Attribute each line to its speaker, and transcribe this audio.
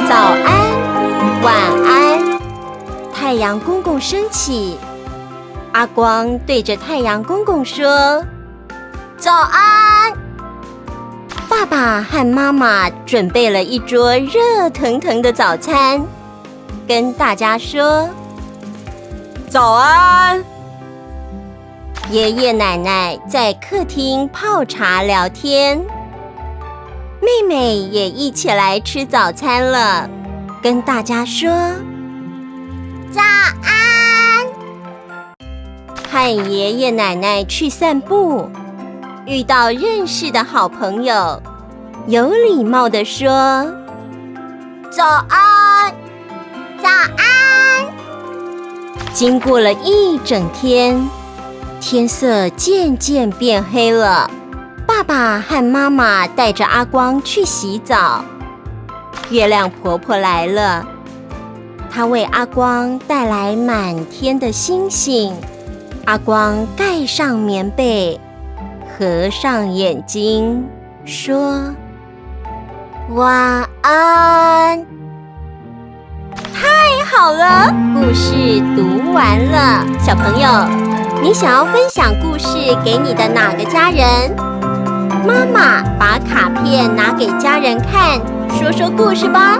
Speaker 1: 早安，晚安。太阳公公升起，阿光对着太阳公公说：“早安。”爸爸和妈妈准备了一桌热腾腾的早餐，跟大家说：“早安。”爷爷奶奶在客厅泡茶聊天，妹妹也一起来吃早餐了，跟大家说：“早安。”和爷爷奶奶去散步，遇到认识的好朋友，有礼貌地说：“早安，早安。”经过了一整天，天色渐渐变黑了。爸爸和妈妈带着阿光去洗澡。月亮婆婆来了，她为阿光带来满天的星星。阿光盖上棉被，合上眼睛，说：“晚安。”太好了，故事读完了。小朋友，你想要分享故事给你的哪个家人？妈妈把卡片拿给家人看，说说故事吧。